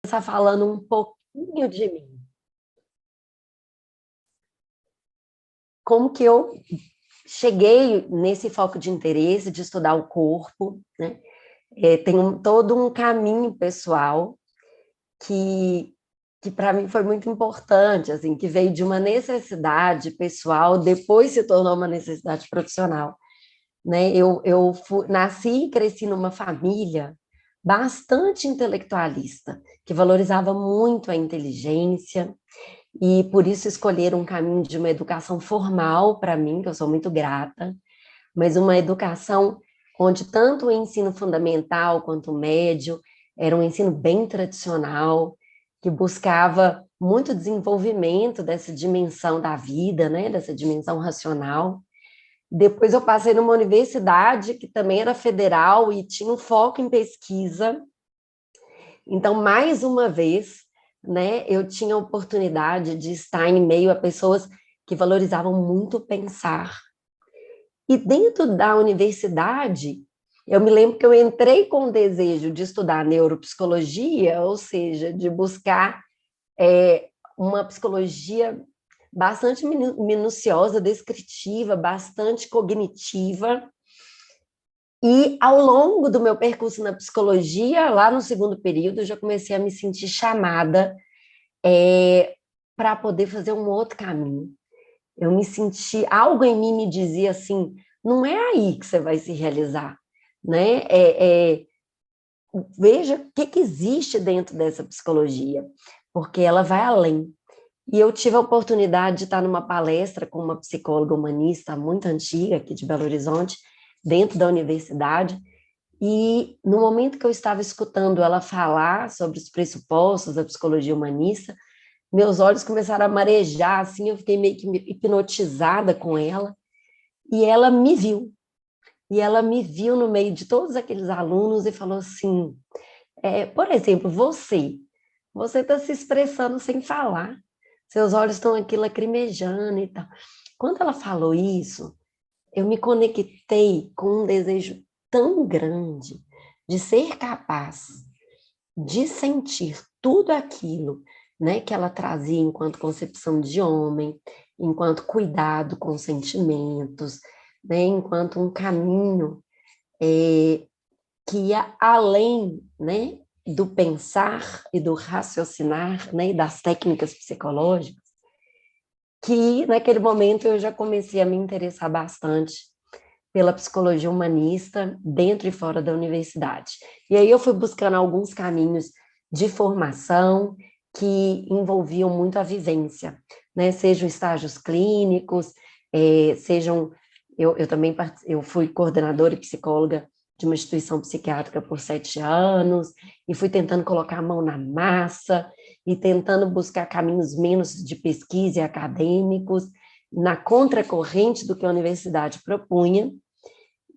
Começar falando um pouquinho de mim. Como que eu cheguei nesse foco de interesse de estudar o corpo, né? Tem todo um caminho pessoal que, que para mim foi muito importante, assim, que veio de uma necessidade pessoal, depois se tornou uma necessidade profissional, né? Nasci e cresci numa família bastante intelectualista, que valorizava muito a inteligência, e por isso escolheram um caminho de uma educação formal para mim, que eu sou muito grata, mas uma educação onde tanto o ensino fundamental quanto o médio era um ensino bem tradicional, que buscava muito desenvolvimento dessa dimensão da vida, né, dessa dimensão racional. Depois eu passei numa universidade que também era federal e tinha um foco em pesquisa. Então, mais uma vez, né, eu tinha a oportunidade de estar em meio a pessoas que valorizavam muito pensar. E dentro da universidade, eu me lembro que eu entrei com o desejo de estudar neuropsicologia, ou seja, de buscar uma psicologia bastante minuciosa, descritiva, bastante cognitiva. E ao longo do meu percurso na psicologia, lá no segundo período, eu já comecei a me sentir chamada para poder fazer um outro caminho. Eu me senti, algo em mim me dizia assim, não é aí que você vai se realizar, né? Veja o que existe dentro dessa psicologia, porque ela vai além. E eu tive a oportunidade de estar numa palestra com uma psicóloga humanista muito antiga, aqui de Belo Horizonte, dentro da universidade, e no momento que eu estava escutando ela falar sobre os pressupostos da psicologia humanista, meus olhos começaram a marejar, assim, eu fiquei meio que hipnotizada com ela, e ela me viu. E ela me viu no meio de todos aqueles alunos e falou assim, por exemplo, você está se expressando sem falar, seus olhos estão aqui lacrimejando e tal. Quando ela falou isso, eu me conectei com um desejo tão grande de ser capaz de sentir tudo aquilo, né, que ela trazia enquanto concepção de homem, enquanto cuidado com sentimentos, né, enquanto um caminho que ia além, né, do pensar e do raciocinar, né, e das técnicas psicológicas, que naquele momento eu já comecei a me interessar bastante pela psicologia humanista dentro e fora da universidade. E aí eu fui buscando alguns caminhos de formação que envolviam muito a vivência, né? Sejam estágios clínicos, sejam... Eu também eu fui coordenadora e psicóloga de uma instituição psiquiátrica por 7 anos, e fui tentando colocar a mão na massa, e tentando buscar caminhos menos de pesquisa e acadêmicos, na contracorrente do que a universidade propunha,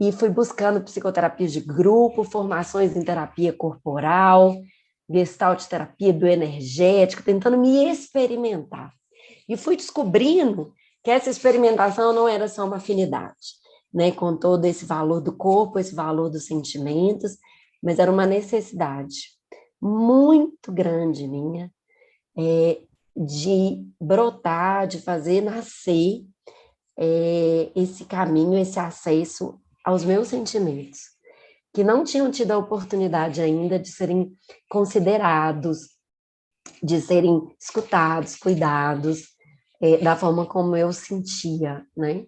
e fui buscando psicoterapias de grupo, formações em terapia corporal, gestalt terapia bioenergética, tentando me experimentar. E fui descobrindo que essa experimentação não era só uma afinidade, né, com todo esse valor do corpo, esse valor dos sentimentos, mas era uma necessidade muito grande minha, de brotar, de fazer nascer esse caminho, esse acesso aos meus sentimentos, que não tinham tido a oportunidade ainda de serem considerados, de serem escutados, cuidados, da forma como eu sentia, né?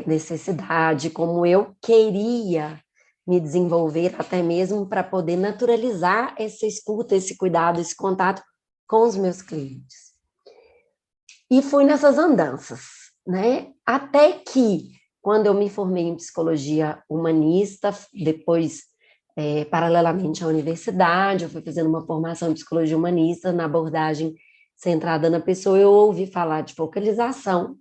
Necessidade, como eu queria me desenvolver, até mesmo para poder naturalizar essa escuta, esse cuidado, esse contato com os meus clientes. E fui nessas andanças, né? Até que, quando eu me formei em psicologia humanista, depois, paralelamente à universidade, eu fui fazendo uma formação em psicologia humanista, na abordagem centrada na pessoa, eu ouvi falar de focalização,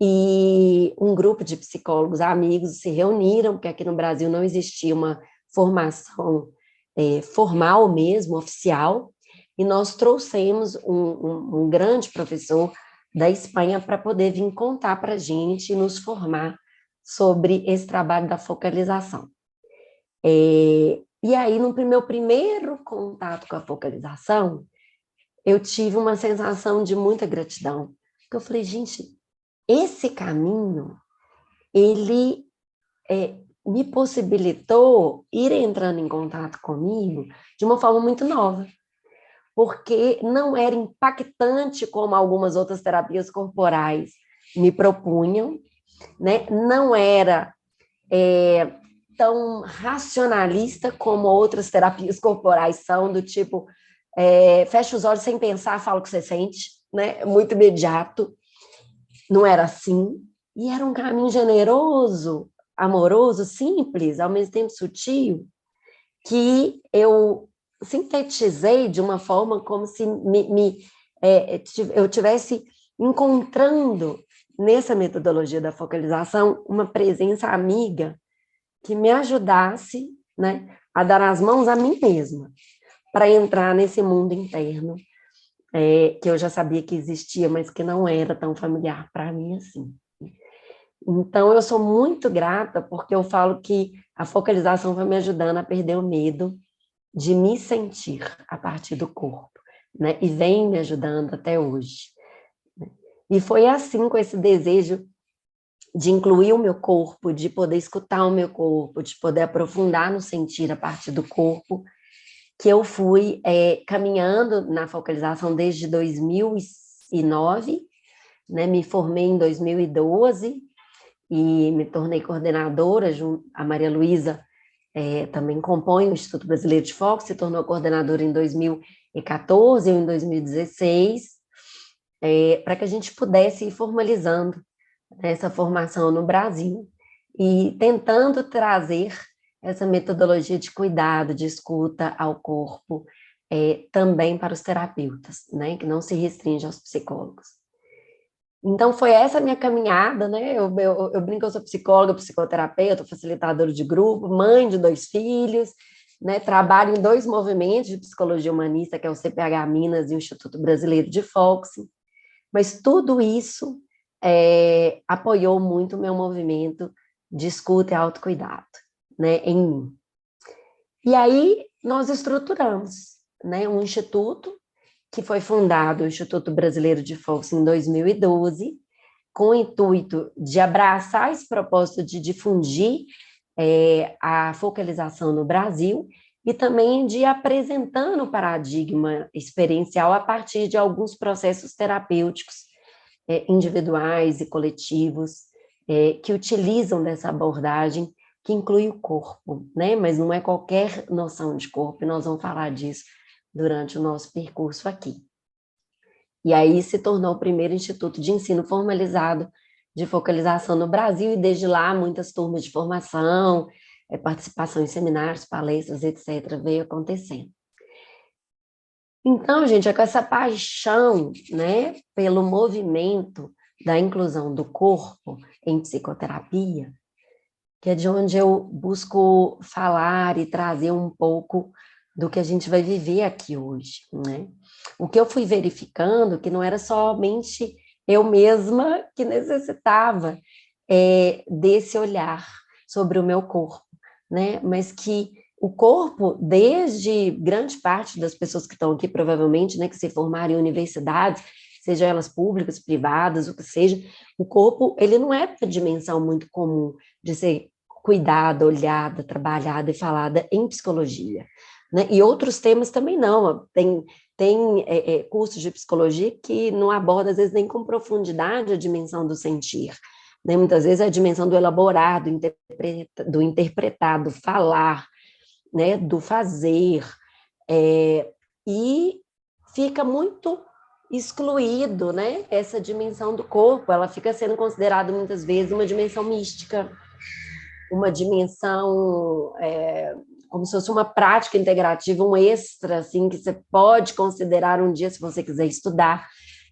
e um grupo de psicólogos amigos se reuniram, porque aqui no Brasil não existia uma formação formal mesmo, oficial, e nós trouxemos um grande professor da Espanha para poder vir contar para a gente e nos formar sobre esse trabalho da focalização. E aí, no meu primeiro contato com a focalização, eu tive uma sensação de muita gratidão. Porque eu falei, gente, esse caminho, ele me possibilitou ir entrando em contato comigo de uma forma muito nova. Porque não era impactante como algumas outras terapias corporais me propunham, né? Não era tão racionalista como outras terapias corporais são, do tipo, fecha os olhos sem pensar, fala o que você sente, né? Muito imediato. Não era assim. E era um caminho generoso, amoroso, simples, ao mesmo tempo sutil, que eu sintetizei de uma forma como se eu tivesse encontrando nessa metodologia da focalização uma presença amiga que me ajudasse, né, a dar as mãos a mim mesma para entrar nesse mundo interno que eu já sabia que existia, mas que não era tão familiar para mim assim. Então, eu sou muito grata porque eu falo que a focalização vai me ajudando a perder o medo de me sentir a partir do corpo, né? E vem me ajudando até hoje. E foi assim, com esse desejo de incluir o meu corpo, de poder escutar o meu corpo, de poder aprofundar no sentir a partir do corpo, que eu fui caminhando na focalização desde 2009, né? Me formei em 2012 e me tornei coordenadora, a Maria Luísa também compõe o Instituto Brasileiro de Foco, se tornou coordenadora em 2014, eu em 2016, para que a gente pudesse ir formalizando essa formação no Brasil e tentando trazer essa metodologia de cuidado, de escuta ao corpo, também para os terapeutas, né, que não se restringe aos psicólogos. Então, foi essa a minha caminhada, né? Eu brinco que eu sou psicóloga, psicoterapeuta, facilitadora de grupo, mãe de 2 filhos, né? Trabalho em 2 movimentos de psicologia humanista, que é o CPH Minas e o Instituto Brasileiro de Fox. Mas tudo isso apoiou muito o meu movimento de escuta e autocuidado, né? Em mim. E aí, nós estruturamos, né? Um instituto que foi fundado, o Instituto Brasileiro de Fox, em 2012, com o intuito de abraçar esse propósito de difundir a focalização no Brasil e também de ir apresentando o paradigma experiencial a partir de alguns processos terapêuticos individuais e coletivos que utilizam dessa abordagem que inclui o corpo, né? Mas não é qualquer noção de corpo, e nós vamos falar disso durante o nosso percurso aqui. E aí se tornou o primeiro instituto de ensino formalizado de focalização no Brasil, e desde lá muitas turmas de formação, participação em seminários, palestras, etc., veio acontecendo. Então, gente, é com essa paixão, né, pelo movimento da inclusão do corpo em psicoterapia, que é de onde eu busco falar e trazer um pouco do que a gente vai viver aqui hoje, né? O que eu fui verificando que não era somente eu mesma que necessitava desse olhar sobre o meu corpo, né? Mas que o corpo, desde grande parte das pessoas que estão aqui, provavelmente, né, que se formaram em universidades, seja elas públicas, privadas, o que seja, o corpo, ele não é uma dimensão muito comum de ser cuidada, olhada, trabalhada e falada em psicologia, né? E outros temas também não. Tem cursos de psicologia que não abordam, às vezes, nem com profundidade a dimensão do sentir, né? Muitas vezes é a dimensão do elaborado, do interpretado, do falar, né? Do fazer, e fica muito excluído, né? Essa dimensão do corpo, ela fica sendo considerada muitas vezes uma dimensão mística, uma dimensão como se fosse uma prática integrativa, um extra, assim, que você pode considerar um dia se você quiser estudar,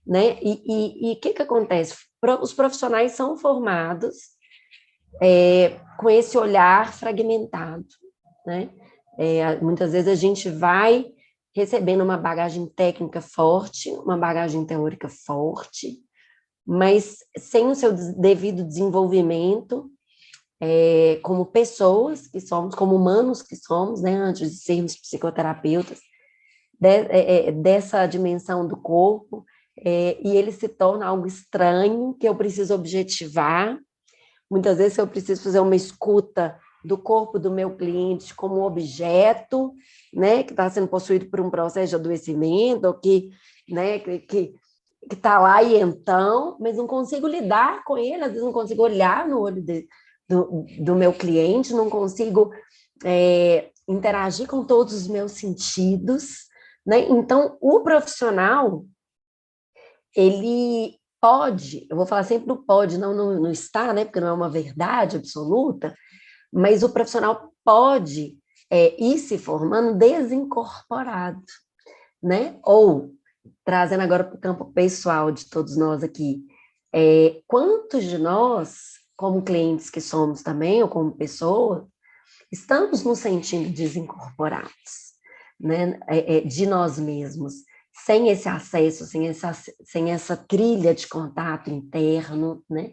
né? E o que acontece? Os profissionais são formados com esse olhar fragmentado, né? Muitas vezes a gente vai recebendo uma bagagem técnica forte, uma bagagem teórica forte, mas sem o seu devido desenvolvimento como pessoas que somos, como humanos que somos, né, antes de sermos psicoterapeutas, dessa dimensão do corpo, e ele se torna algo estranho que eu preciso objetivar. Muitas vezes eu preciso fazer uma escuta do corpo do meu cliente como um objeto, né, que está sendo possuído por um processo de adoecimento, ou que, né, que está lá e então, mas não consigo lidar com ele, às vezes não consigo olhar no olho do meu cliente, não consigo interagir com todos os meus sentidos, né? Então, o profissional, ele pode, eu vou falar sempre do pode, não está, né? Porque não é uma verdade absoluta, mas o profissional pode ir se formando desincorporado, né? Ou, trazendo agora para o campo pessoal de todos nós aqui, quantos de nós, como clientes que somos também, ou como pessoas, estamos nos sentindo desincorporados, né? De nós mesmos, sem esse acesso, sem essa trilha de contato interno, né?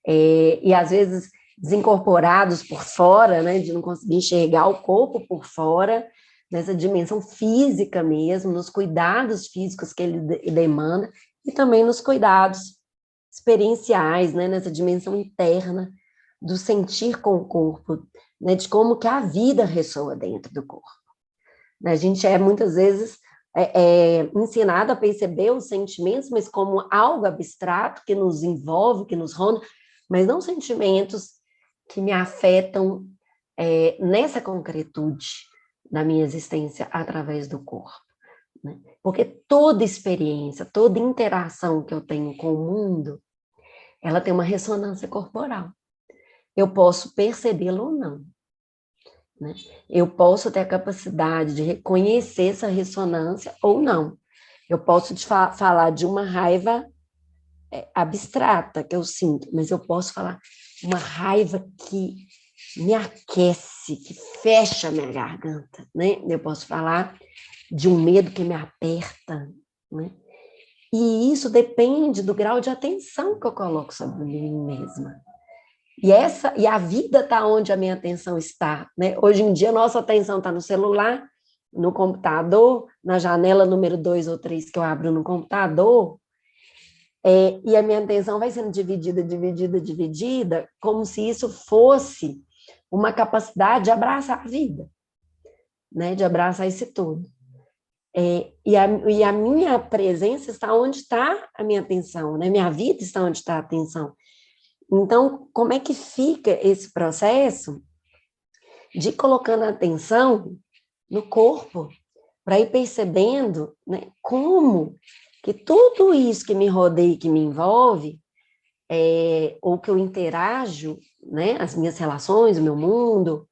E às vezes desincorporados por fora, né? De não conseguir enxergar o corpo por fora, nessa dimensão física mesmo, nos cuidados físicos que ele demanda, e também nos cuidados experienciais, né? Nessa dimensão interna do sentir com o corpo, né? De como que a vida ressoa dentro do corpo. A gente muitas vezes ensinado a perceber os sentimentos, mas como algo abstrato que nos envolve, que nos ronda, mas não sentimentos que me afetam nessa concretude da minha existência através do corpo. Né? Porque toda experiência, toda interação que eu tenho com o mundo, ela tem uma ressonância corporal. Eu posso percebê-la ou não. Né? Eu posso ter a capacidade de reconhecer essa ressonância ou não. Eu posso te falar de uma raiva abstrata que eu sinto, mas eu posso falar uma raiva que me aquece, que fecha a minha garganta. Né? Eu posso falar de um medo que me aperta. Né? E isso depende do grau de atenção que eu coloco sobre mim mesma. E a vida está onde a minha atenção está. Né? Hoje em dia, a nossa atenção está no celular, no computador, na janela número 2 ou 3 que eu abro no computador, e a minha atenção vai sendo dividida, como se isso fosse uma capacidade de abraçar a vida, né? De abraçar esse todo. E a minha presença está onde está a minha atenção, né? Minha vida está onde está a atenção. Então, como é que fica esse processo de colocando a atenção no corpo, para ir percebendo, né, como que tudo isso que me rodeia, que me envolve, ou que eu interajo, né, as minhas relações, o meu mundo,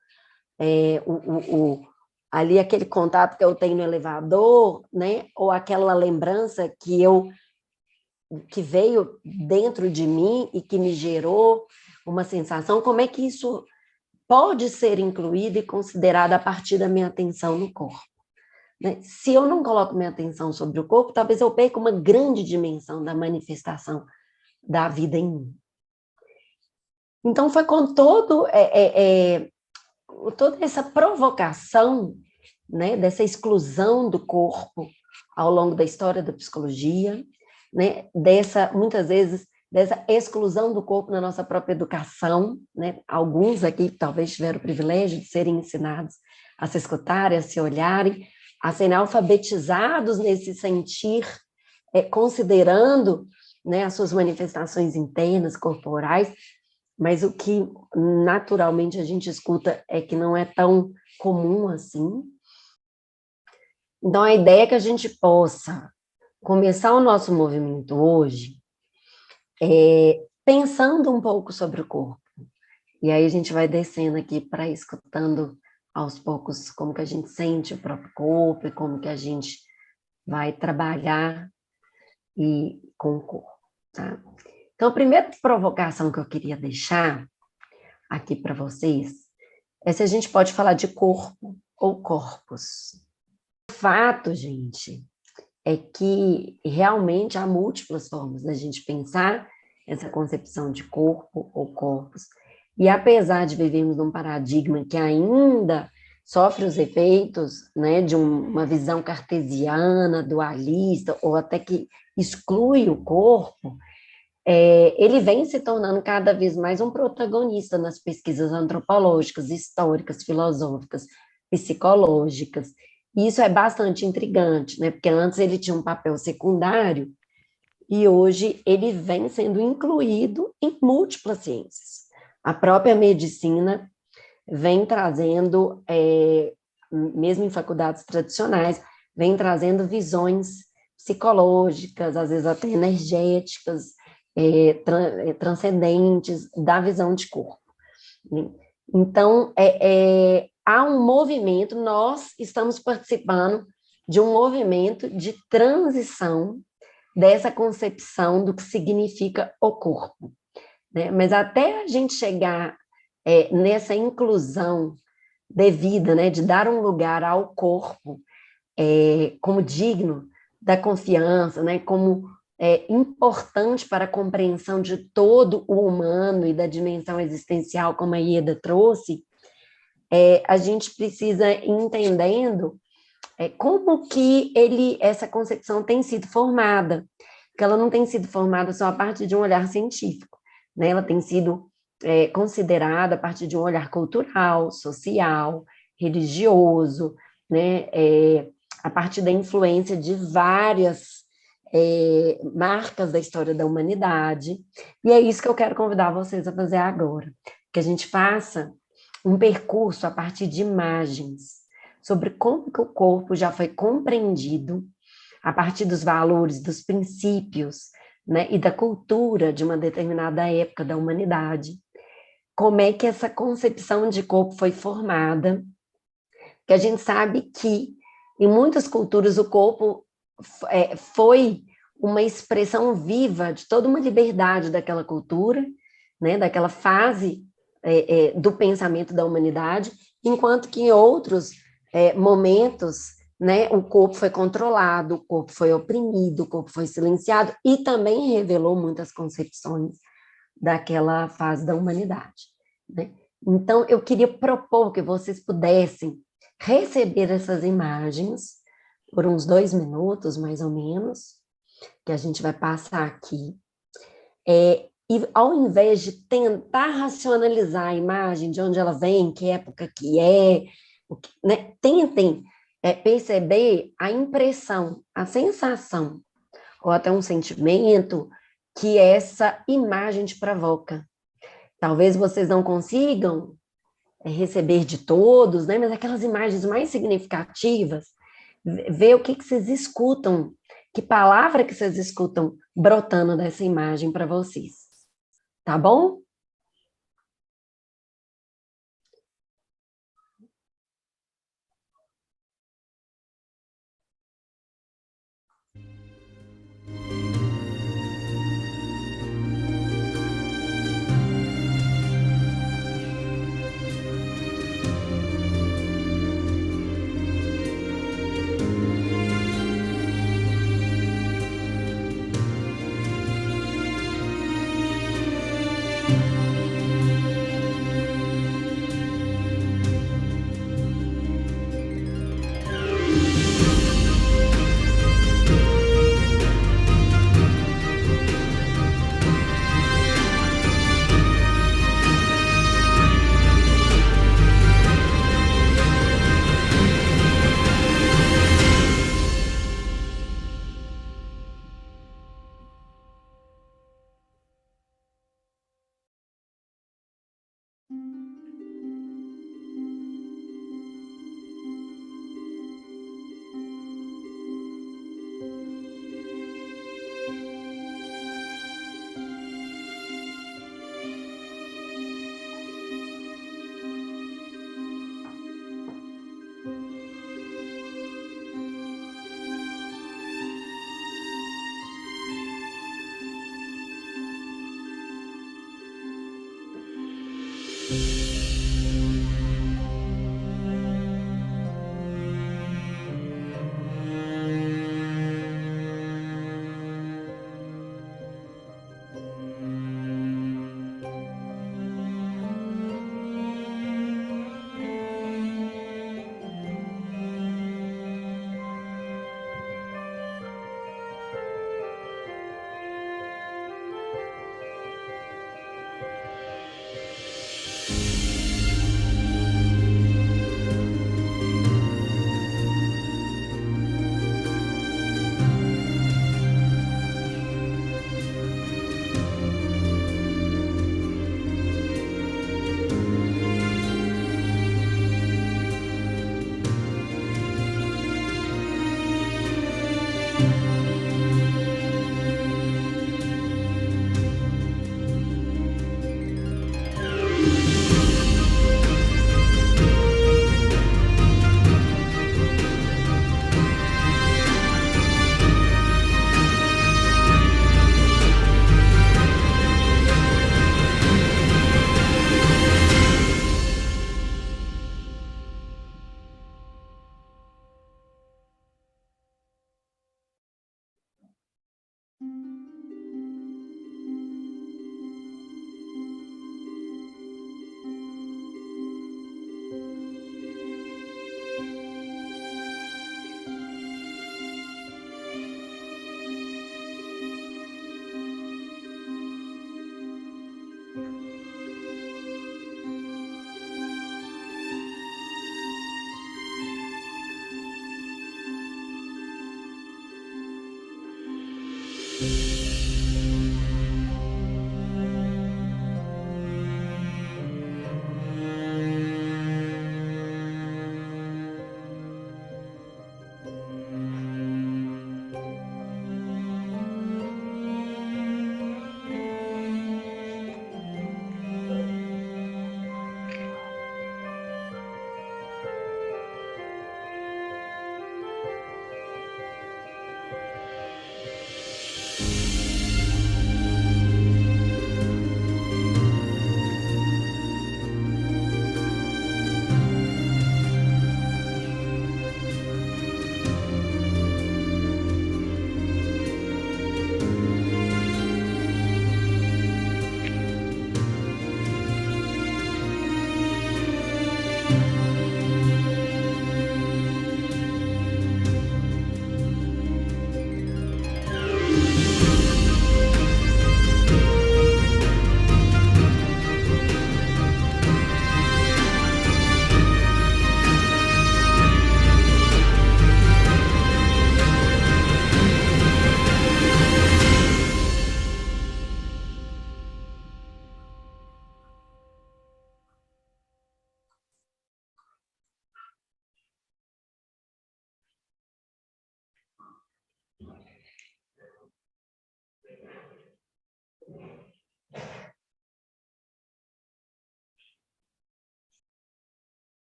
ali aquele contato que eu tenho no elevador, né, ou aquela lembrança que veio dentro de mim e que me gerou uma sensação, como é que isso pode ser incluído e considerado a partir da minha atenção no corpo. Né? Se eu não coloco minha atenção sobre o corpo, talvez eu perca uma grande dimensão da manifestação da vida em mim. Então, foi com toda essa provocação, né, dessa exclusão do corpo ao longo da história da psicologia, né, muitas vezes, dessa exclusão do corpo na nossa própria educação, né? Alguns aqui talvez tiveram o privilégio de serem ensinados a se escutarem, a se olharem, a serem alfabetizados nesse sentir, considerando, né, as suas manifestações internas, corporais, mas o que naturalmente a gente escuta é que não é tão comum assim. Então, a ideia é que a gente possa começar o nosso movimento hoje pensando um pouco sobre o corpo. E aí a gente vai descendo aqui para escutando aos poucos como que a gente sente o próprio corpo e como que a gente vai trabalhar com o corpo. Tá? Então, a primeira provocação que eu queria deixar aqui para vocês é se a gente pode falar de corpo ou corpos. O fato, gente, é que realmente há múltiplas formas da gente pensar essa concepção de corpo ou corpos. E apesar de vivermos num paradigma que ainda sofre os efeitos, né, de uma visão cartesiana, dualista, ou até que exclui o corpo, ele vem se tornando cada vez mais um protagonista nas pesquisas antropológicas, históricas, filosóficas, psicológicas. E isso é bastante intrigante, né? Porque antes ele tinha um papel secundário e hoje ele vem sendo incluído em múltiplas ciências. A própria medicina vem trazendo, mesmo em faculdades tradicionais, vem trazendo visões psicológicas, às vezes até energéticas, transcendentes da visão de corpo. Né? Então, há um movimento, nós estamos participando de um movimento de transição dessa concepção do que significa o corpo. Né? Mas até a gente chegar nessa inclusão devida, né, de dar um lugar ao corpo como digno da confiança, né, como importante para a compreensão de todo o humano e da dimensão existencial, como a Ieda trouxe, a gente precisa ir entendendo como que essa concepção tem sido formada, porque ela não tem sido formada só a partir de um olhar científico, né? Ela tem sido considerada a partir de um olhar cultural, social, religioso, né? A partir da influência de várias marcas da história da humanidade, e é isso que eu quero convidar vocês a fazer agora, que a gente faça um percurso a partir de imagens, sobre como que o corpo já foi compreendido a partir dos valores, dos princípios, né, e da cultura de uma determinada época da humanidade. Como é que essa concepção de corpo foi formada? Que a gente sabe que, em muitas culturas, o corpo foi uma expressão viva de toda uma liberdade daquela cultura, né, daquela fase do pensamento da humanidade, enquanto que em outros momentos, né, o corpo foi controlado, o corpo foi oprimido, o corpo foi silenciado e também revelou muitas concepções daquela fase da humanidade. Né? Então, eu queria propor que vocês pudessem receber essas imagens por uns 2 minutos, mais ou menos, que a gente vai passar aqui, e ao invés de tentar racionalizar a imagem, de onde ela vem, que época que é, né, tentem perceber a impressão, a sensação, ou até um sentimento que essa imagem te provoca. Talvez vocês não consigam receber de todos, né, mas aquelas imagens mais significativas, ver o que vocês escutam, que palavra que vocês escutam brotando dessa imagem para vocês. Tá bom?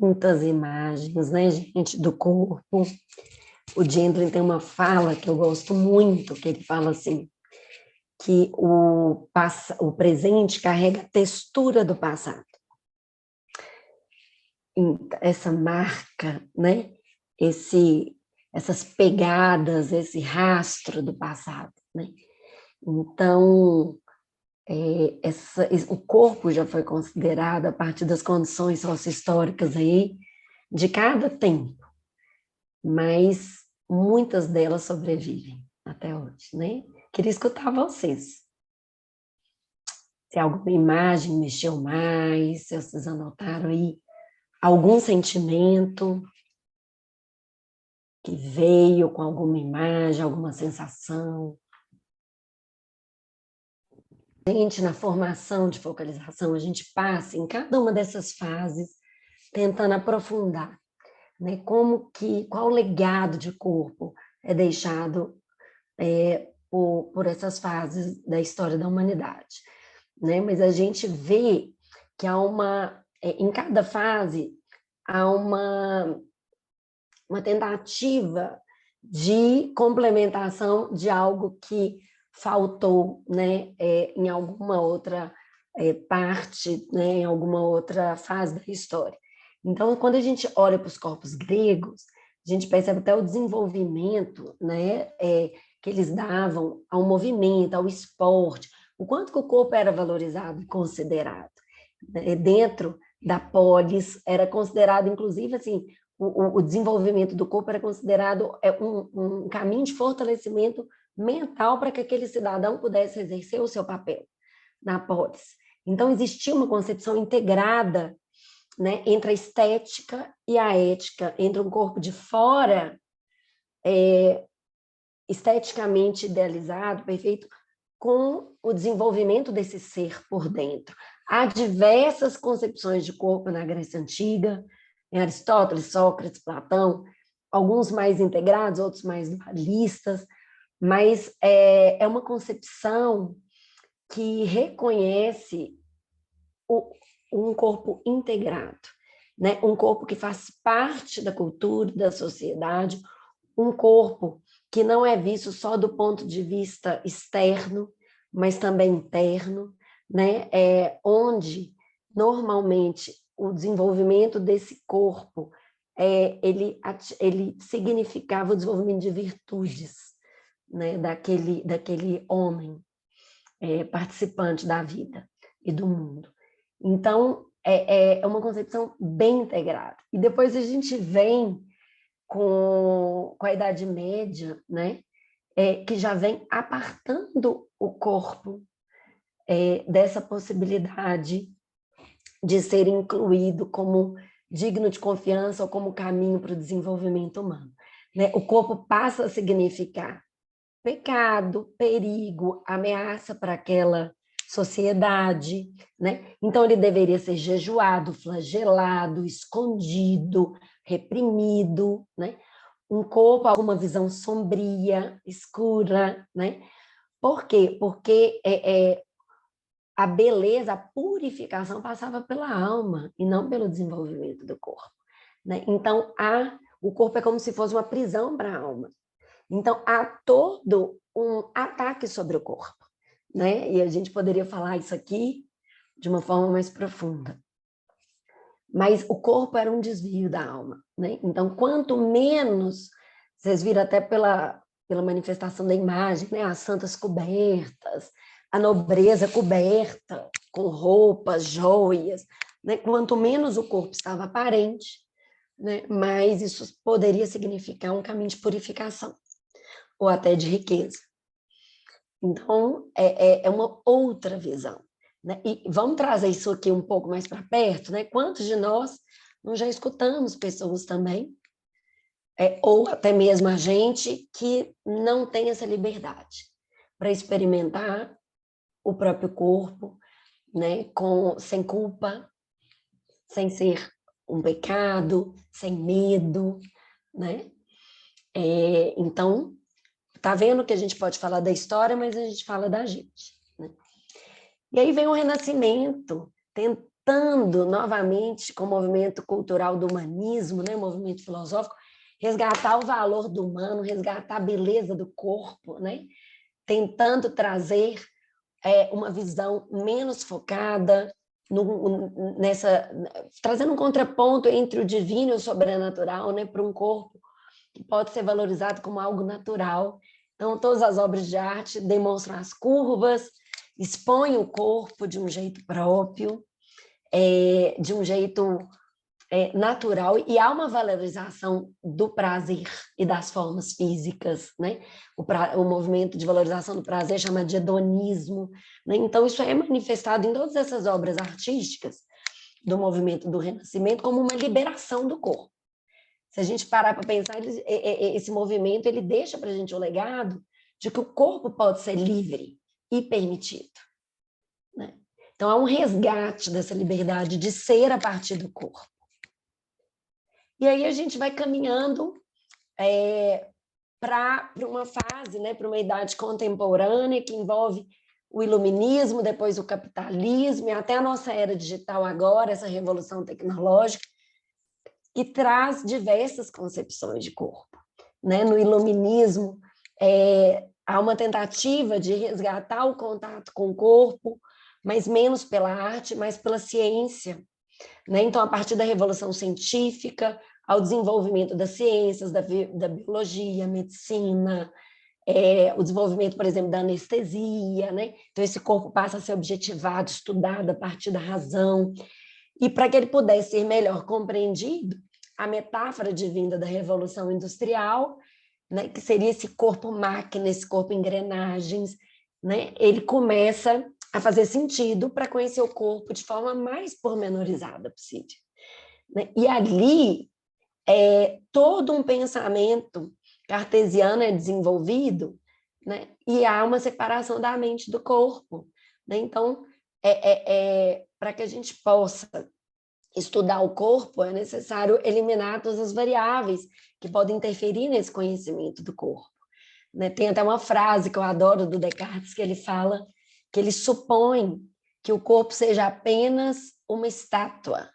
Muitas imagens, né, gente, do corpo. O Gendlin tem uma fala que eu gosto muito, que ele fala assim, que o presente carrega a textura do passado. Essa marca, né, essas pegadas, esse rastro do passado, né? Então, o corpo já foi considerado, a partir das condições sociohistóricas aí, de cada tempo, mas muitas delas sobrevivem até hoje, né? Queria escutar vocês. Se alguma imagem mexeu mais, se vocês anotaram aí algum sentimento que veio com alguma imagem, alguma sensação. Gente, na formação de focalização, a gente passa em cada uma dessas fases, tentando aprofundar, né? Qual o legado de corpo é deixado por essas fases da história da humanidade, né? Mas a gente vê que em cada fase, há uma tentativa de complementação de algo que faltou, né, em alguma outra parte, né, em alguma outra fase da história. Então, quando a gente olha para os corpos gregos, a gente percebe até o desenvolvimento, né, que eles davam ao movimento, ao esporte, o quanto que o corpo era valorizado e considerado. Dentro da polis, era considerado, inclusive, assim, o desenvolvimento do corpo era considerado um caminho de fortalecimento mental para que aquele cidadão pudesse exercer o seu papel na polis. Então, existia uma concepção integrada, né, entre a estética e a ética, entre um corpo de fora, esteticamente idealizado, perfeito, com o desenvolvimento desse ser por dentro. Há diversas concepções de corpo na Grécia Antiga, em Aristóteles, Sócrates, Platão, alguns mais integrados, outros mais dualistas, mas é uma concepção que reconhece um corpo integrado, né? Um corpo que faz parte da cultura, da sociedade, um corpo que não é visto só do ponto de vista externo, mas também interno, né? Onde, normalmente, o desenvolvimento desse corpo ele significava o desenvolvimento de virtudes, né, daquele homem participante da vida e do mundo. Então, é uma concepção bem integrada. E depois a gente vem com a Idade Média, né, que já vem apartando o corpo dessa possibilidade de ser incluído como digno de confiança ou como caminho para o desenvolvimento humano. Né? O corpo passa a significar pecado, perigo, ameaça para aquela sociedade, né? Então ele deveria ser jejuado, flagelado, escondido, reprimido, né? Um corpo com uma visão sombria, escura, né? Por quê? Porque a beleza, a purificação passava pela alma e não pelo desenvolvimento do corpo, né? Então o corpo é como se fosse uma prisão para a alma. Então, há todo um ataque sobre o corpo, né? E a gente poderia falar isso aqui de uma forma mais profunda. Mas o corpo era um desvio da alma, né? Então, quanto menos, vocês viram até pela manifestação da imagem, né? As santas cobertas, a nobreza coberta com roupas, joias, né? Quanto menos o corpo estava aparente, né? Mais isso poderia significar um caminho de purificação ou até de riqueza. Então, é uma outra visão. Né? E vamos trazer isso aqui um pouco mais para perto, né? Quantos de nós não já escutamos pessoas também, ou até mesmo a gente, que não tem essa liberdade para experimentar o próprio corpo, né? Sem culpa, sem ser um pecado, sem medo, né? Então, tá vendo que a gente pode falar da história, mas a gente fala da gente. Né? E aí vem o Renascimento, tentando novamente, com o movimento cultural do humanismo, né, o movimento filosófico, resgatar o valor do humano, resgatar a beleza do corpo, né? Tentando trazer uma visão menos focada, trazendo um contraponto entre o divino e o sobrenatural, né, para um corpo que pode ser valorizado como algo natural. Então, todas as obras de arte demonstram as curvas, expõem o corpo de um jeito próprio, de um jeito natural, e há uma valorização do prazer e das formas físicas, né? O movimento de valorização do prazer chama de hedonismo, né? Então, isso é manifestado em todas essas obras artísticas do movimento do Renascimento como uma liberação do corpo. Se a gente parar para pensar, esse movimento ele deixa para a gente o legado de que o corpo pode ser livre e permitido. Né? Então, há um resgate dessa liberdade de ser a partir do corpo. E aí a gente vai caminhando para uma fase, né, para uma idade contemporânea que envolve o iluminismo, depois o capitalismo e até a nossa era digital agora, essa revolução tecnológica, que traz diversas concepções de corpo. Né? No iluminismo, há uma tentativa de resgatar o contato com o corpo, mas menos pela arte, mas pela ciência. Né? Então, a partir da revolução científica, ao desenvolvimento das ciências, da biologia, medicina, o desenvolvimento, por exemplo, da anestesia, né? Então, esse corpo passa a ser objetivado, estudado a partir da razão. E para que ele pudesse ser melhor compreendido, a metáfora divina da Revolução Industrial, né, que seria esse corpo-máquina, esse corpo-engrenagens, né, ele começa a fazer sentido para conhecer o corpo de forma mais pormenorizada possível. Né? E ali, todo um pensamento cartesiano é desenvolvido, né, e há uma separação da mente do corpo. Né? Então, para que a gente possa estudar o corpo, é necessário eliminar todas as variáveis que podem interferir nesse conhecimento do corpo. Né? Tem até uma frase que eu adoro do Descartes, que ele fala que ele supõe que o corpo seja apenas uma estátua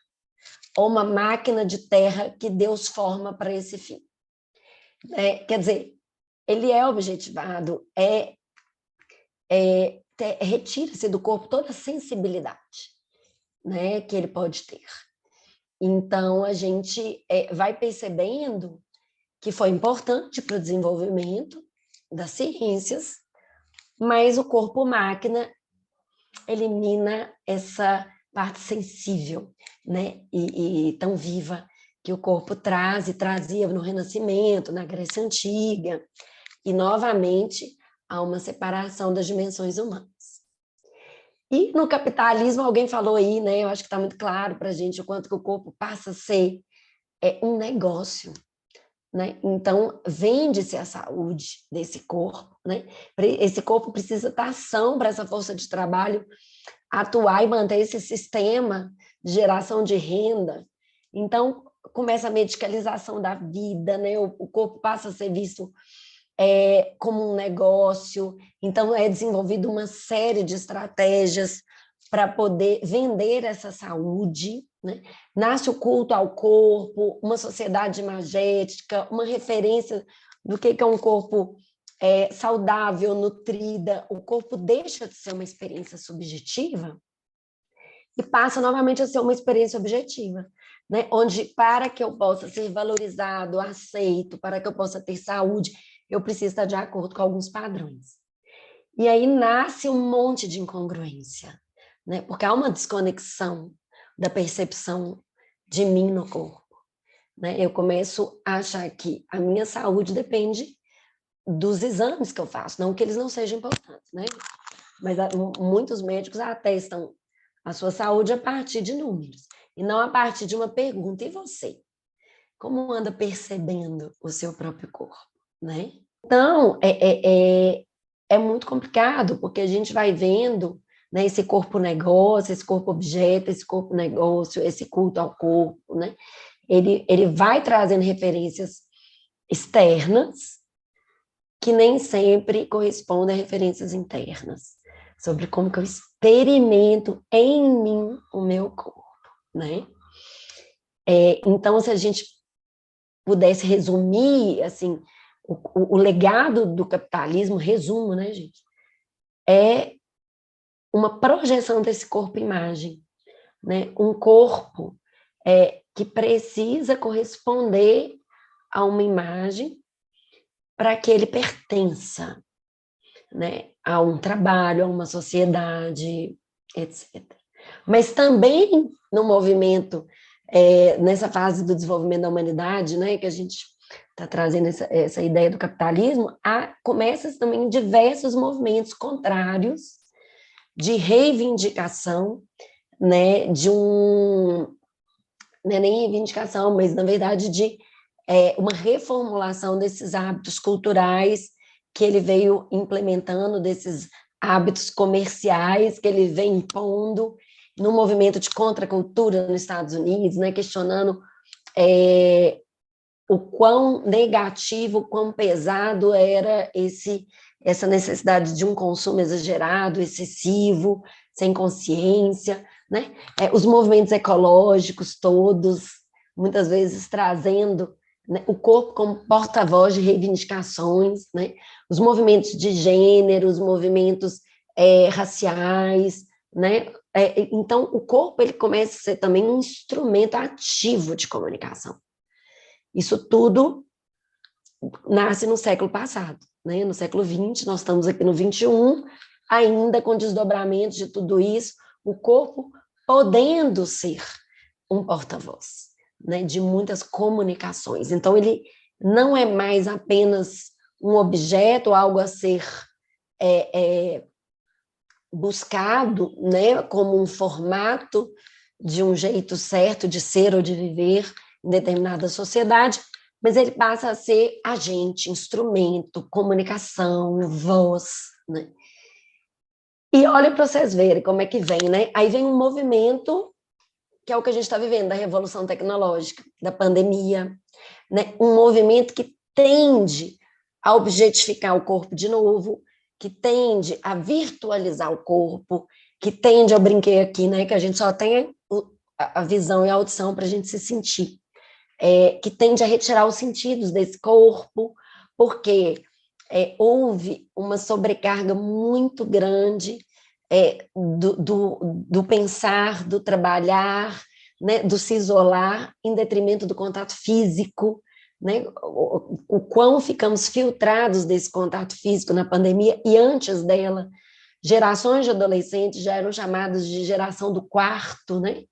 ou uma máquina de terra que Deus forma para esse fim. Quer dizer, ele é objetivado, retira-se do corpo toda a sensibilidade, né, que ele pode ter. Então, a gente vai percebendo que foi importante para o desenvolvimento das ciências, mas o corpo-máquina elimina essa parte sensível, né? E tão viva que o corpo traz e trazia no Renascimento, na Grécia Antiga, e novamente há uma separação das dimensões humanas. E no capitalismo, alguém falou aí, né? Eu acho que está muito claro para a gente o quanto que o corpo passa a ser um negócio, né? Então, vende-se a saúde desse corpo, né? Esse corpo precisa estar ação para essa força de trabalho atuar e manter esse sistema de geração de renda. Então, começa a medicalização da vida, né? O corpo passa a ser visto como um negócio, então é desenvolvida uma série de estratégias para poder vender essa saúde, né? Nasce o culto ao corpo, uma sociedade imagética, uma referência do que é um corpo saudável, nutrida. O corpo deixa de ser uma experiência subjetiva e passa novamente a ser uma experiência objetiva, né? Onde, para que eu possa ser valorizado, aceito, para que eu possa ter saúde, eu preciso estar de acordo com alguns padrões. E aí nasce um monte de incongruência, né? Porque há uma desconexão da percepção de mim no corpo, né? Eu começo a achar que a minha saúde depende dos exames que eu faço, não que eles não sejam importantes, né? Mas muitos médicos atestam a sua saúde a partir de números, e não a partir de uma pergunta. E você? Como anda percebendo o seu próprio corpo, né? Então, é muito complicado, porque a gente vai vendo, né, esse corpo negócio, esse corpo objeto, esse corpo negócio, esse culto ao corpo, né? Ele vai trazendo referências externas que nem sempre correspondem a referências internas, sobre como que eu experimento em mim o meu corpo, né? Então, se a gente pudesse resumir, assim, o legado do capitalismo, resumo, né, gente? É uma projeção desse corpo-imagem, né? Um corpo que precisa corresponder a uma imagem para que ele pertença, né? A um trabalho, a uma sociedade, etc. Mas também no movimento, nessa fase do desenvolvimento da humanidade, né, que a gente está trazendo essa ideia do capitalismo, começa também diversos movimentos contrários de reivindicação, né, de não é nem reivindicação, mas na verdade de uma reformulação desses hábitos culturais que ele veio implementando, desses hábitos comerciais que ele vem impondo no movimento de contracultura nos Estados Unidos, né, questionando o quão negativo, o quão pesado era essa necessidade de um consumo exagerado, excessivo, sem consciência, né? Os movimentos ecológicos todos, muitas vezes trazendo, né, o corpo como porta-voz de reivindicações, né? Os movimentos de gênero, os movimentos raciais, né? Então, o corpo ele começa a ser também um instrumento ativo de comunicação. Isso tudo nasce no século passado, né? No século XX, nós estamos aqui no XXI, ainda com desdobramentos de tudo isso, o corpo podendo ser um porta-voz, né, de muitas comunicações. Então, ele não é mais apenas um objeto, algo a ser buscado, né, como um formato de um jeito certo de ser ou de viver em determinada sociedade, mas ele passa a ser agente, instrumento, comunicação, voz, né? E olha para vocês verem como é que vem, né? Aí vem um movimento que é o que a gente está vivendo, da revolução tecnológica, da pandemia, né? Um movimento que tende a objetificar o corpo de novo, que tende a virtualizar o corpo, que tende, eu brinquei aqui, né, que a gente só tem a visão e a audição para a gente se sentir, que tende a retirar os sentidos desse corpo, porque houve uma sobrecarga muito grande do pensar, do trabalhar, né, do se isolar em detrimento do contato físico, né, o quão ficamos filtrados desse contato físico na pandemia e antes dela. Gerações de adolescentes já eram chamadas de geração do quarto, né?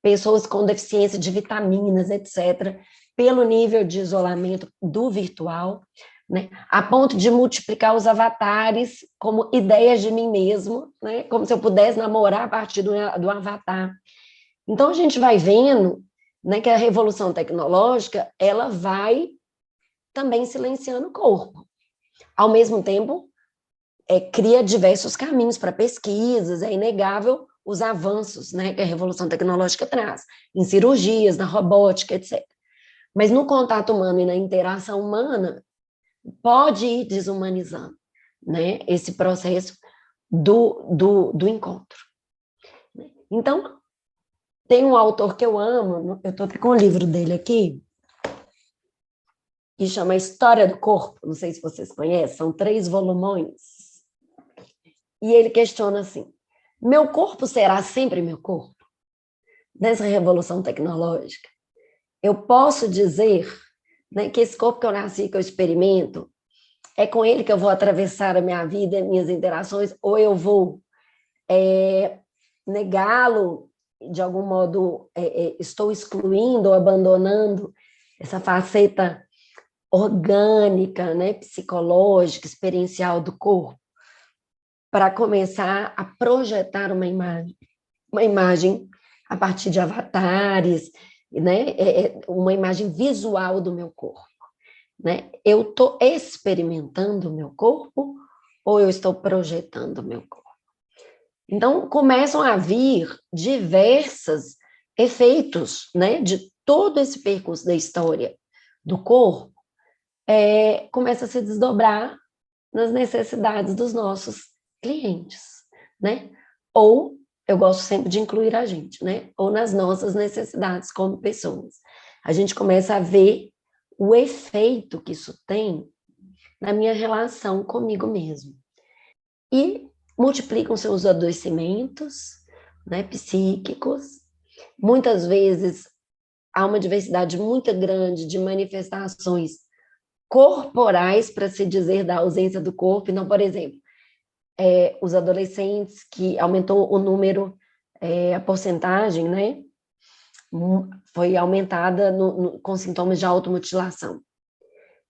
Pessoas com deficiência de vitaminas, etc., pelo nível de isolamento do virtual, né? A ponto de multiplicar os avatares como ideias de mim mesmo, né? Como se eu pudesse namorar a partir do avatar. Então, a gente vai vendo, né, que a revolução tecnológica ela vai também silenciando o corpo. Ao mesmo tempo, cria diversos caminhos para pesquisas, é inegável os avanços, né, que a revolução tecnológica traz, em cirurgias, na robótica, etc. Mas no contato humano e na interação humana, pode ir desumanizando, né, esse processo do encontro. Então, tem um autor que eu amo, eu estou com o livro dele aqui, que chama História do Corpo, não sei se vocês conhecem, são 3 volumões, e ele questiona assim, meu corpo será sempre meu corpo? Nessa revolução tecnológica, eu posso dizer, né, que esse corpo que eu nasci, que eu experimento, é com ele que eu vou atravessar a minha vida, minhas interações, ou eu vou negá-lo, de algum modo estou excluindo ou abandonando essa faceta orgânica, né, psicológica, experiencial do corpo, para começar a projetar uma imagem a partir de avatares, né, uma imagem visual do meu corpo. Né? Eu estou experimentando o meu corpo ou eu estou projetando o meu corpo? Então, começam a vir diversos efeitos, né, de todo esse percurso da história do corpo, começa a se desdobrar nas necessidades dos nossos clientes, né? Ou, eu gosto sempre de incluir a gente, né? Ou nas nossas necessidades como pessoas. A gente começa a ver o efeito que isso tem na minha relação comigo mesmo. E multiplicam-se os adoecimentos, né, psíquicos. Muitas vezes há uma diversidade muito grande de manifestações corporais, para se dizer, da ausência do corpo. Então, por exemplo, os adolescentes, que aumentou o número, a porcentagem, né, foi aumentada com sintomas de automutilação.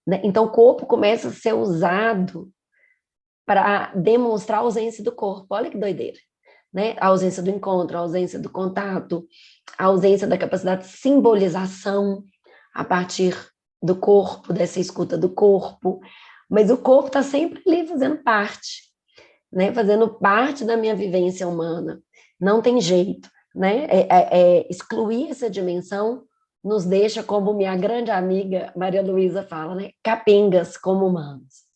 Né? Então, o corpo começa a ser usado para demonstrar a ausência do corpo. Olha que doideira. Né? A ausência do encontro, a ausência do contato, a ausência da capacidade de simbolização a partir do corpo, dessa escuta do corpo. Mas o corpo está sempre ali fazendo parte, né? Fazendo parte da minha vivência humana. Não tem jeito. Né? Excluir essa dimensão nos deixa, como minha grande amiga Maria Luísa fala, né? Capengas como humanos.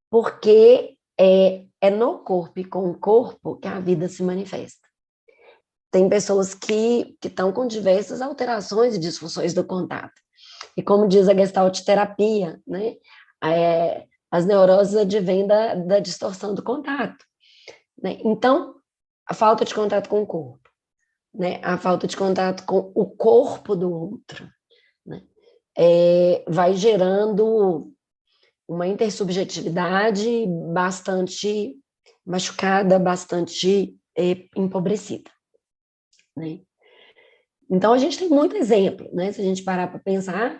Porque é no corpo e com o corpo que a vida se manifesta. Tem pessoas que estão com diversas alterações e disfunções do contato. E como diz a Gestalt terapia, né? As neuroses advêm da distorção do contato. Né? Então, a falta de contato com o corpo, né? A falta de contato com o corpo do outro, né? Vai gerando uma intersubjetividade bastante machucada, bastante empobrecida. Né? Então, a gente tem muito exemplo, né? Se a gente parar para pensar,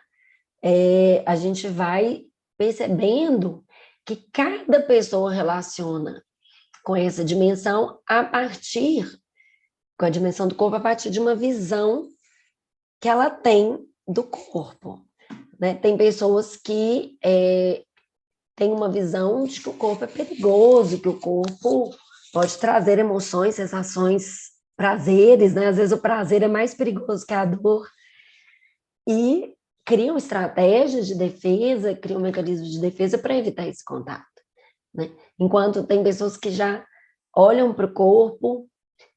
a gente vai percebendo que cada pessoa relaciona com essa dimensão com a dimensão do corpo, a partir de uma visão que ela tem do corpo. Né? Tem pessoas que têm uma visão de que o corpo é perigoso, que o corpo pode trazer emoções, sensações, prazeres, né? Às vezes o prazer é mais perigoso que a dor. E criam estratégias de defesa, criam mecanismos de defesa para evitar esse contato. Né? Enquanto tem pessoas que já olham para o corpo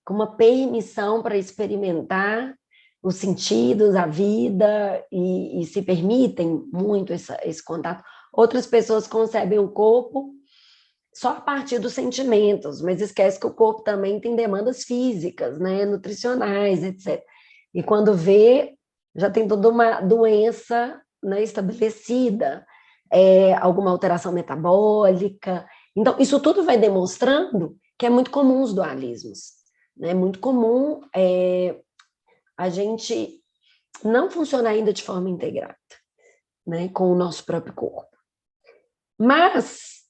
com uma permissão para experimentar os sentidos, a vida, e se permitem muito esse contato. Outras pessoas concebem o corpo só a partir dos sentimentos, mas esquece que o corpo também tem demandas físicas, né, nutricionais, etc. E quando vê, já tem toda uma doença, né, estabelecida, alguma alteração metabólica. Então, isso tudo vai demonstrando que é muito comum os dualismos. Né? É muito comum a gente não funcionar ainda de forma integrada, né, com o nosso próprio corpo. Mas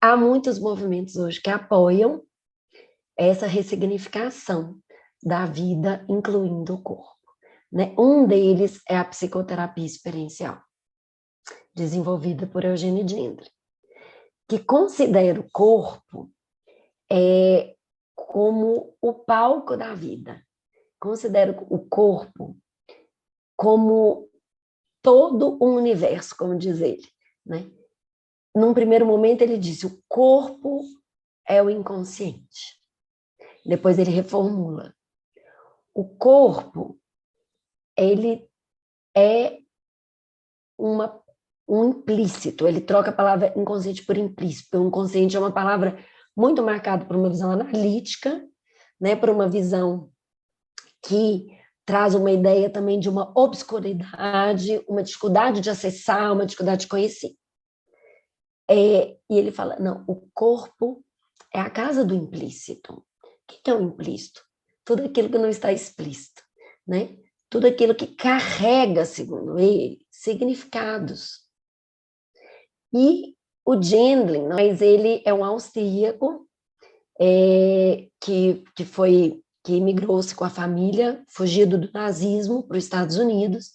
há muitos movimentos hoje que apoiam essa ressignificação da vida, incluindo o corpo. Né? Um deles é a psicoterapia experiencial, desenvolvida por Eugênio Gendre, que considera o corpo como o palco da vida, considera o corpo como todo o universo, como diz ele. Né? Num primeiro momento ele disse, o corpo é o inconsciente. Depois ele reformula. O corpo, ele é um implícito, ele troca a palavra inconsciente por implícito. O inconsciente é uma palavra muito marcada por uma visão analítica, né, por uma visão que traz uma ideia também de uma obscuridade, uma dificuldade de acessar, uma dificuldade de conhecer. E ele fala, não, o corpo é a casa do implícito. O que é o implícito? Tudo aquilo que não está explícito, né? Tudo aquilo que carrega, segundo ele, significados. E o Gendlin, mas ele é um austríaco que imigrou-se com a família, fugido do nazismo para os Estados Unidos,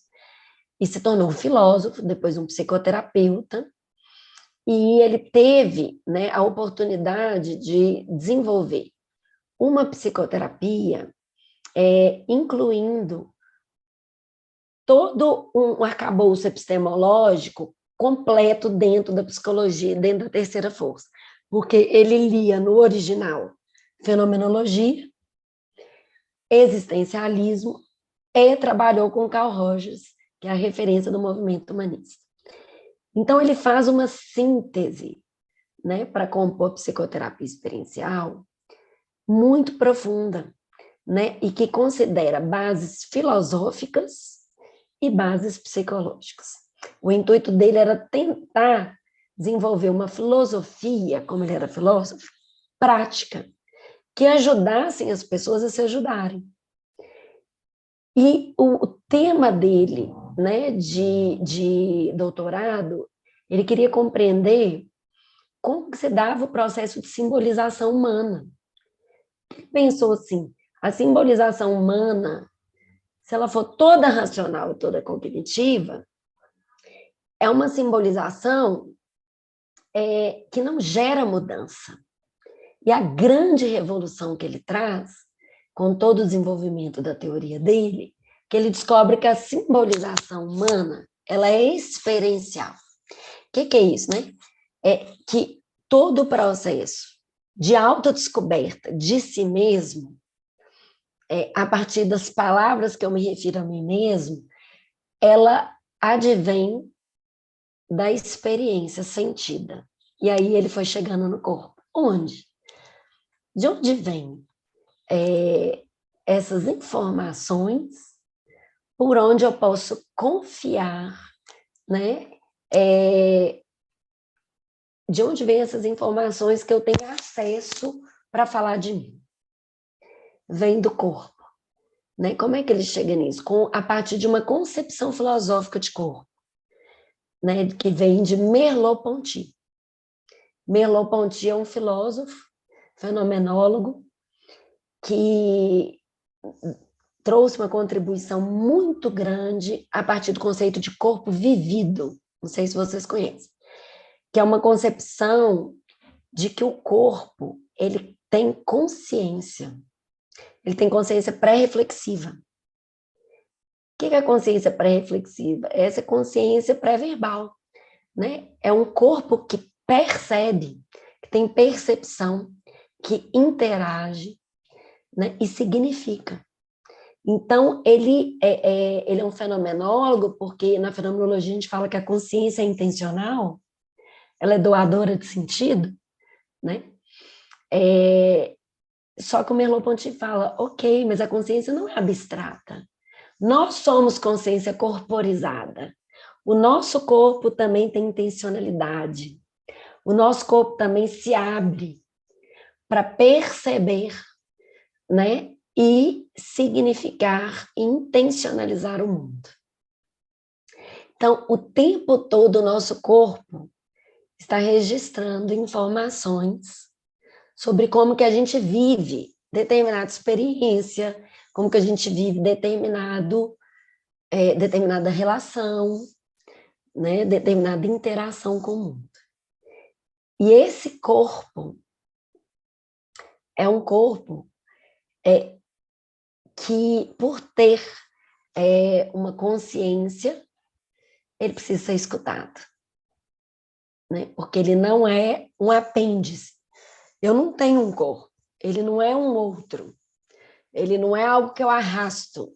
e se tornou um filósofo, depois um psicoterapeuta, e ele teve, né, a oportunidade de desenvolver uma psicoterapia, incluindo todo um arcabouço epistemológico completo dentro da psicologia, dentro da terceira força, porque ele lia no original fenomenologia, existencialismo, e trabalhou com Carl Rogers, que é a referência do movimento humanista. Então, ele faz uma síntese, né, para compor psicoterapia experiencial muito profunda, né, e que considera bases filosóficas e bases psicológicas. O intuito dele era tentar desenvolver uma filosofia, como ele era filósofo, prática, que ajudassem as pessoas a se ajudarem. E o tema dele, né, de doutorado, ele queria compreender como que se dava o processo de simbolização humana. Ele pensou assim, a simbolização humana, se ela for toda racional e toda cognitiva, é uma simbolização que não gera mudança. E a grande revolução que ele traz, com todo o desenvolvimento da teoria dele, que ele descobre que a simbolização humana, ela é experiencial. O que é isso, né? É que todo o processo de autodescoberta de si mesmo, a partir das palavras que eu me refiro a mim mesmo, ela advém da experiência sentida. E aí ele foi chegando no corpo. Onde? De onde vem essas informações por onde eu posso confiar, né? De onde vem essas informações que eu tenho acesso para falar de mim? Vem do corpo. Né? Como é que ele chega nisso? A partir de uma concepção filosófica de corpo, né? Que vem de Merleau-Ponty. Merleau-Ponty é um filósofo, fenomenólogo, que trouxe uma contribuição muito grande a partir do conceito de corpo vivido. Não sei se vocês conhecem. Que é uma concepção de que o corpo, ele tem consciência. Ele tem consciência pré-reflexiva. O que é a consciência pré-reflexiva? É essa consciência pré-verbal, né? É um corpo que percebe, que tem percepção, que interage, né? E significa. Então, ele é um fenomenólogo, porque na fenomenologia a gente fala que a consciência é intencional, ela é doadora de sentido, né? Só que o Merleau-Ponty fala, ok, mas a consciência não é abstrata. Nós somos consciência corporizada. O nosso corpo também tem intencionalidade. O nosso corpo também se abre para perceber, né? E significar, intencionalizar o mundo. Então, o tempo todo o nosso corpo está registrando informações sobre como que a gente vive determinada experiência, como que a gente vive determinada relação, né, determinada interação com o mundo. E esse corpo é um corpo que, por ter uma consciência, ele precisa ser escutado, né? Porque ele não é um apêndice. Eu não tenho um corpo, ele não é um outro, ele não é algo que eu arrasto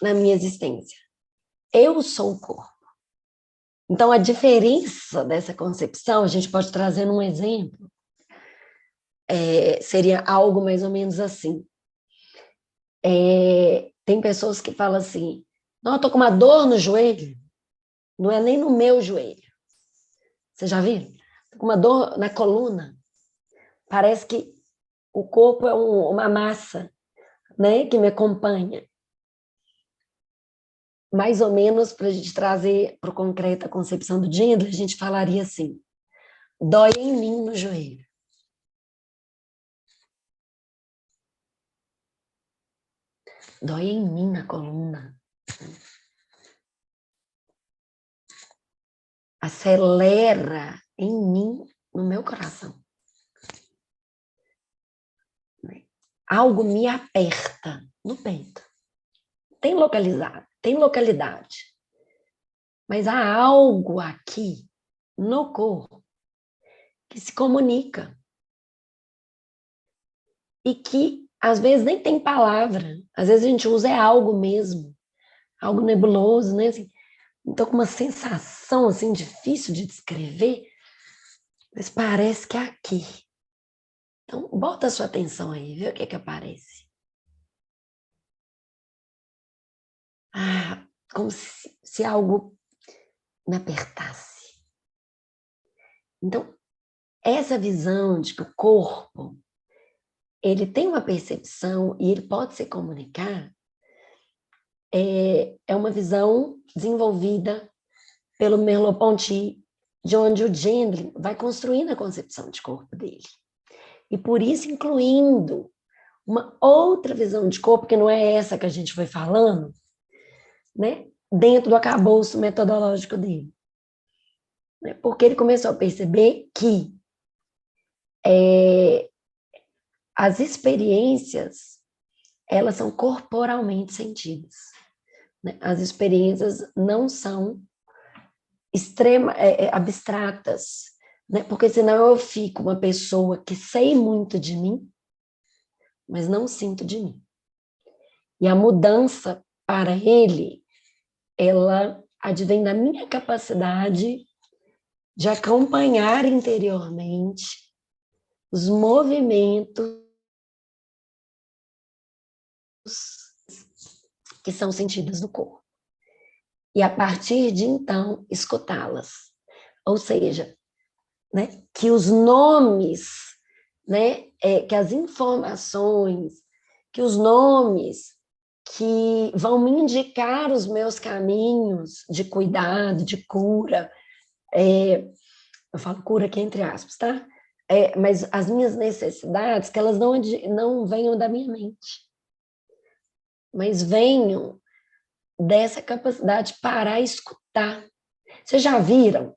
na minha existência. Eu sou o corpo. Então, a diferença dessa concepção, a gente pode trazer um exemplo, seria algo mais ou menos assim. Tem pessoas que falam assim, não, eu estou com uma dor no joelho, não é nem no meu joelho. Você já viu? Estou com uma dor na coluna. Parece que o corpo é uma massa, né, que me acompanha. Mais ou menos, para a gente trazer para o concreto a concepção do gênero, a gente falaria assim, dói em mim no joelho. Dói em mim na coluna. Acelera em mim, no meu coração. Algo me aperta no peito. Tem localidade. Mas há algo aqui no corpo que se comunica. E que às vezes nem tem palavra. Às vezes a gente usa algo mesmo. Algo nebuloso, né? Assim, então, com uma sensação assim difícil de descrever, mas parece que é aqui. Então, bota a sua atenção aí, vê o que aparece. Ah, como se algo me apertasse. Então, essa visão de que o corpo, ele tem uma percepção e ele pode se comunicar, é uma visão desenvolvida pelo Merleau-Ponty, de onde o Gendlin vai construindo a concepção de corpo dele. E por isso incluindo uma outra visão de corpo, que não é essa que a gente foi falando, né? Dentro do arcabouço metodológico dele. Porque ele começou a perceber que as experiências, elas são corporalmente sentidas. Né? As experiências não são abstratas, né? Porque senão eu fico uma pessoa que sei muito de mim, mas não sinto de mim. E a mudança para ele, ela advém da minha capacidade de acompanhar interiormente os movimentos que são sentidos no corpo. E a partir de então, escutá-las. Ou seja, né, que os nomes, né, que as informações, que os nomes que vão me indicar os meus caminhos de cuidado, de cura, eu falo cura aqui entre aspas, tá? Mas as minhas necessidades, que elas não venham da minha mente, mas venham dessa capacidade de parar e escutar. Vocês já viram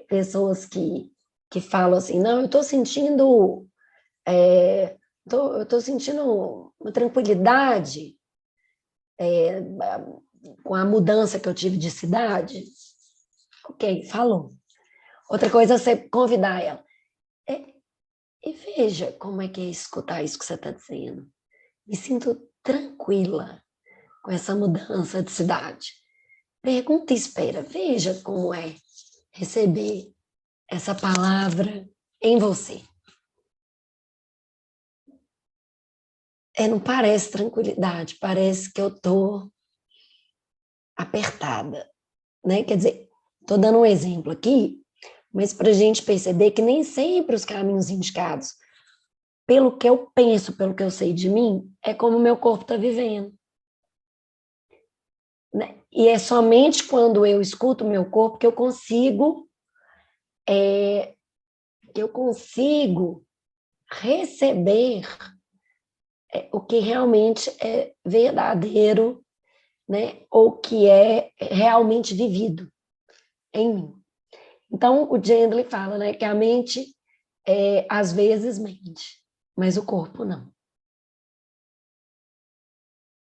pessoas que falam assim, não, eu estou sentindo, eu estou sentindo uma tranquilidade com a mudança que eu tive de cidade? Ok, falou. Outra coisa é você convidar ela. E veja como é que é escutar isso que você está dizendo. Me sinto tranquila com essa mudança de cidade. Pergunta e espera. Veja como é receber essa palavra em você. não parece tranquilidade, parece que eu estou apertada, né? Quer dizer, estou dando um exemplo aqui, mas para a gente perceber que nem sempre os caminhos indicados, pelo que eu penso, pelo que eu sei de mim, é como o meu corpo está vivendo. Né? E é somente quando eu escuto o meu corpo que eu consigo receber o que realmente é verdadeiro, né? Ou que é realmente vivido em mim. Então, o Gendley fala, né, que a mente às vezes mente, mas o corpo não.